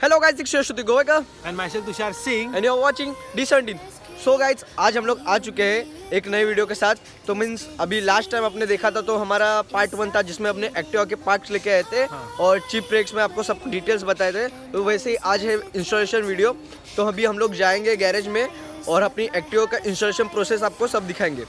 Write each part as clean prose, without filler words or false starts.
Hello guys, it's Shrutik Govekar and myself Tushar Singh and you're watching D17. So guys, आज हम लोग आ चुके हैं एक नई वीडियो के साथ। तो मीन्स अभी लास्ट टाइम आपने देखा था तो हमारा पार्ट 1 था जिसमें अपने एक्टिवा के पार्ट्स लेके आए थे और चीप रेट्स में आपको सब डिटेल्स बताए थे। तो वैसे ही आज है इंस्टॉलेशन वीडियो। तो अभी हम लोग जाएंगे गैरेज में और अपनी एक्टिवा का इंस्टॉलेशन प्रोसेस आपको सब दिखाएंगे।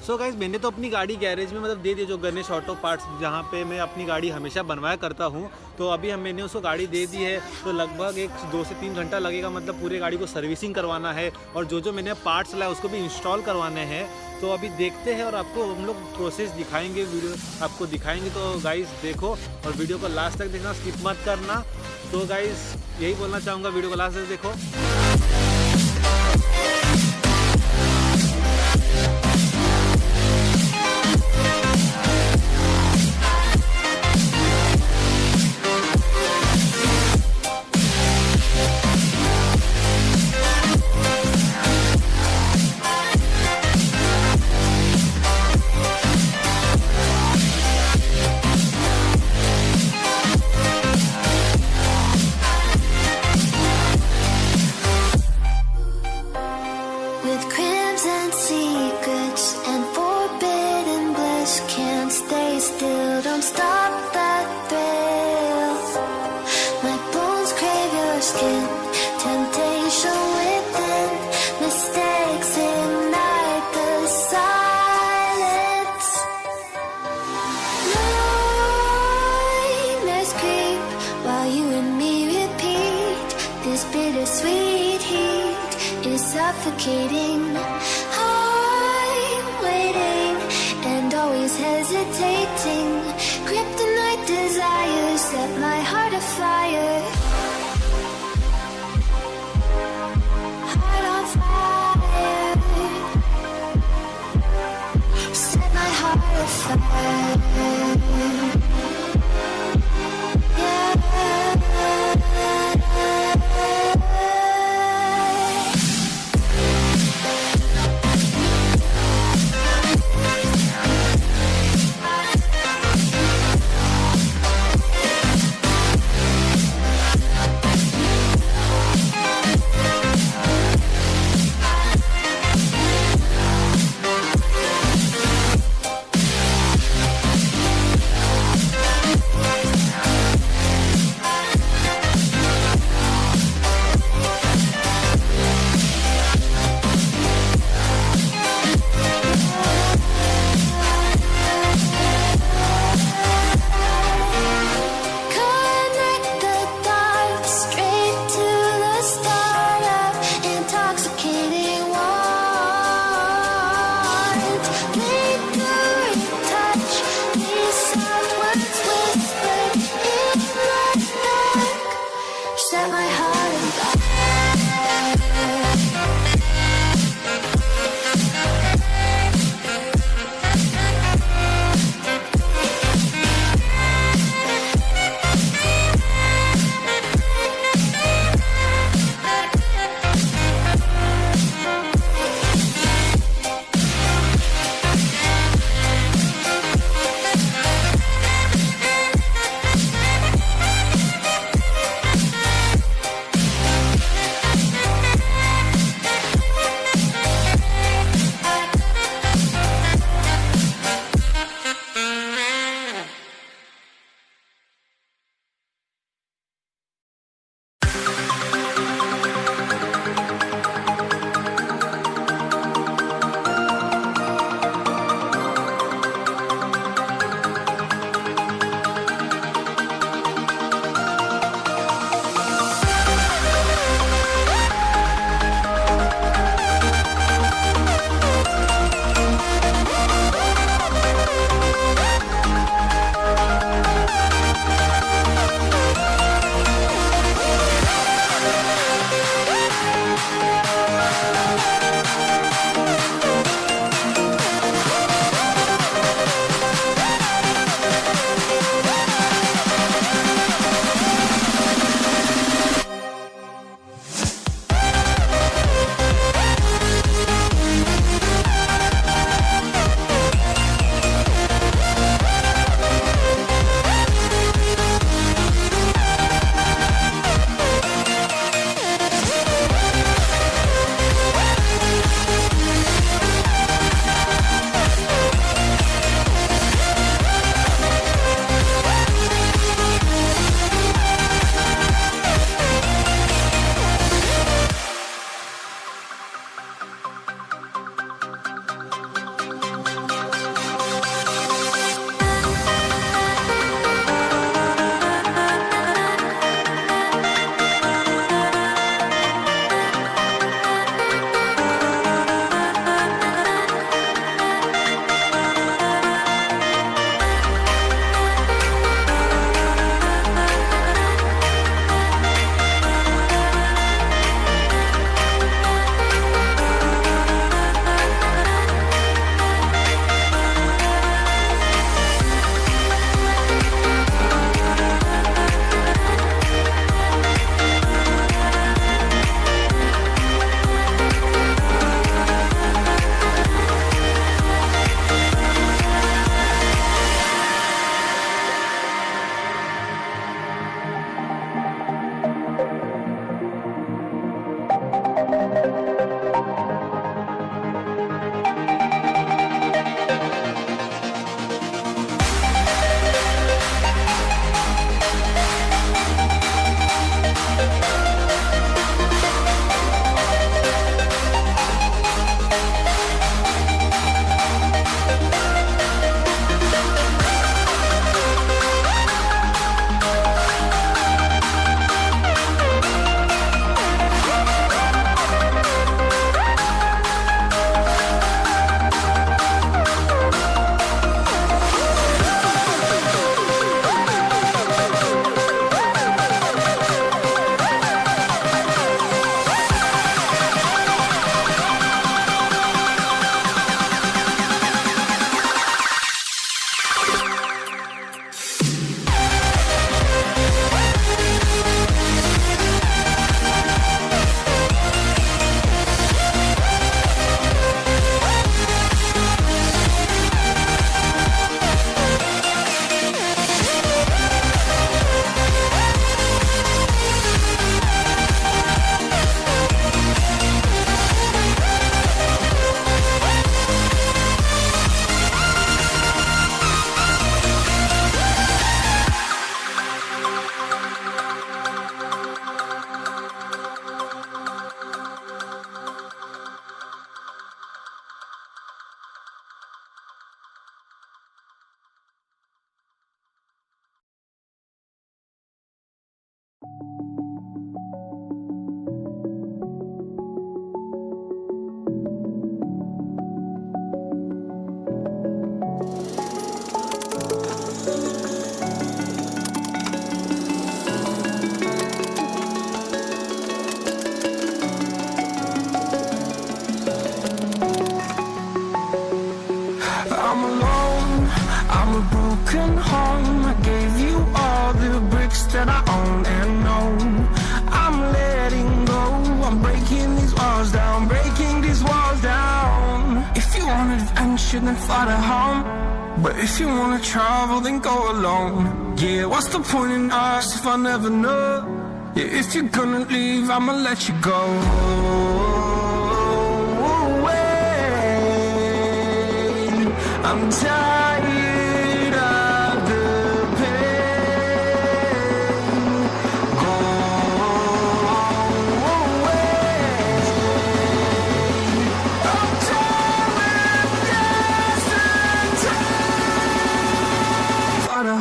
सो गाइज मैंने तो अपनी गाड़ी गैरेज में मतलब दे दी, जो गणेश ऑटो पार्ट्स जहाँ पे मैं अपनी गाड़ी हमेशा बनवाया करता हूँ। तो अभी मैंने उसको गाड़ी दे दी है, तो लगभग 2 से 3 घंटा लगेगा, मतलब पूरी गाड़ी को सर्विसिंग करवाना है और जो मैंने पार्ट्स लाए उसको भी इंस्टॉल करवाने हैं। तो अभी देखते हैं और आपको हम लोग प्रोसेस दिखाएंगे, वीडियो आपको दिखाएंगे। तो गाइज देखो और वीडियो को लास्ट तक देखना, स्किप मत करना। तो गाइज यही बोलना चाहूँगा, वीडियो को लास्ट तक देखो। Bittersweet heat is suffocating. I'm waiting and always hesitating. Kryptonite desires set my heart afire. Heart on fire. Set my heart afire. you than fly to home. But if you wanna travel, then go alone. Yeah, what's the point in us if I never know? Yeah, if you're gonna leave, I'ma let you go. I'm tired of the pain. Go away. I'm done with yesterday. Father.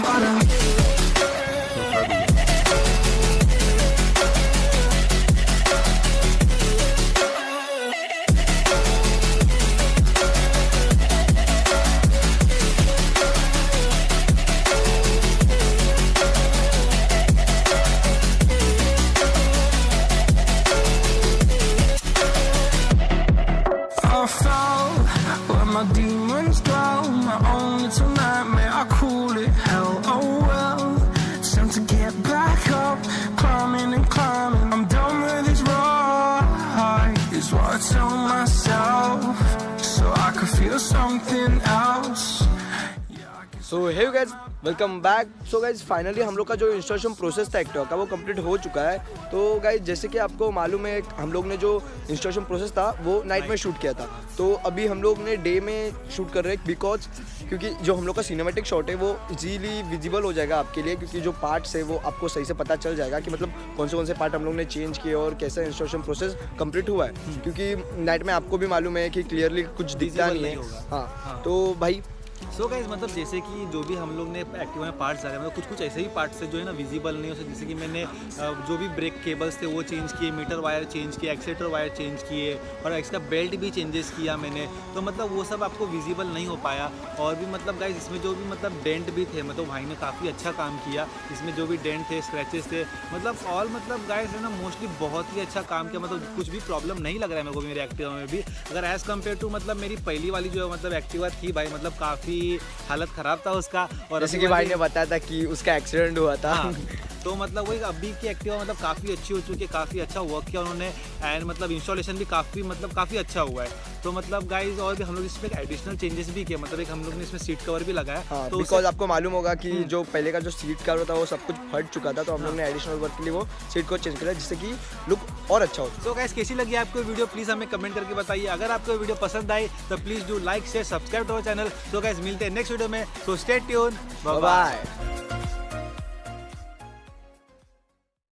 I fell where my demons dwell. My own little nightmare, I call it hell. Oh well, it's time to get back up. Climbing and climbing, I'm done with this ride, is what I tell myself, so I could feel something else. So hey guys welcome back. So guys finally हम लोग का जो installation process था Activa का वो complete हो चुका है। तो गाइज जैसे कि आपको मालूम है हम लोग ने जो इंस्टॉलेशन प्रोसेस था वो नाइट में शूट किया था, तो अभी हम लोग ने डे में शूट कर रहे हैं बिकॉज क्योंकि जो हम लोग का सिनेमैटिक शॉट है वो इजीली विजिबल हो जाएगा आपके लिए, क्योंकि जो पार्ट्स है वो आपको सही से पता चल जाएगा कि मतलब कौन से पार्ट हम लोग ने चेंज किए और कैसा इंस्टॉलेशन प्रोसेस कंप्लीट हुआ है, क्योंकि नाइट में आपको भी मालूम है कि क्लियरली कुछ दिखता नहीं है। हाँ तो भाई सो गाइस मतलब जैसे कि जो भी हम लोग ने एक्टिवा में पार्ट्स डाले मतलब कुछ ऐसे ही पार्ट्स है जो है ना विजिबल नहीं हो सकते, जैसे कि मैंने जो भी ब्रेक केबल्स थे वो चेंज किए, मीटर वायर चेंज किए, एक्सीलेटर वायर चेंज किए और इसका बेल्ट भी चेंजेस किया मैंने, तो मतलब वो सब आपको विजिबल नहीं हो पाया। और भी मतलब गाइस इसमें जो भी मतलब डेंट भी थे, मतलब भाई ने काफ़ी अच्छा काम किया, इसमें जो भी डेंट थे स्क्रैचेस थे मतलब ऑल मतलब गाइस है ना मोस्टली बहुत ही अच्छा काम किया, मतलब कुछ भी प्रॉब्लम नहीं लग रहा है मेरे को मेरे एक्टिवा में भी, अगर एज़ कम्पेयर टू मतलब मेरी पहली वाली जो मतलब एक्टिवा थी भाई मतलब काफ़ी हालत ख़राब था उसका। और जैसे कि भाई ने बताया था कि उसका एक्सीडेंट हुआ था। हाँ, तो मतलब वही अभी की एक्टिवा मतलब काफ़ी अच्छी हो चुकी है, काफ़ी अच्छा वर्क किया उन्होंने एंड मतलब इंस्टॉलेशन भी काफ़ी अच्छा हुआ है। तो मतलब गाइज और भी हम लोग इसमें एडिशनल चेंजेस भी किए, मतलब एक हम लोग ने इसमें सीट कवर भी लगाया। हाँ, तो बिकॉज आपको मालूम होगा कि जो पहले का जो सीट कवर था वो सब कुछ फट चुका था, तो हम लोग ने एडिशनल वर्क के लिए वो सीट को चेंज किया जिससे कि लुक और अच्छा हो। तो गाइस कैसी लगी आपको वीडियो प्लीज़ हमें कमेंट करके बताइए, अगर आपको वीडियो पसंद आई तो please do like share subscribe to our channel. तो गाइस मिलते हैं नेक्स्ट वीडियो में, so stay tune, bye bye.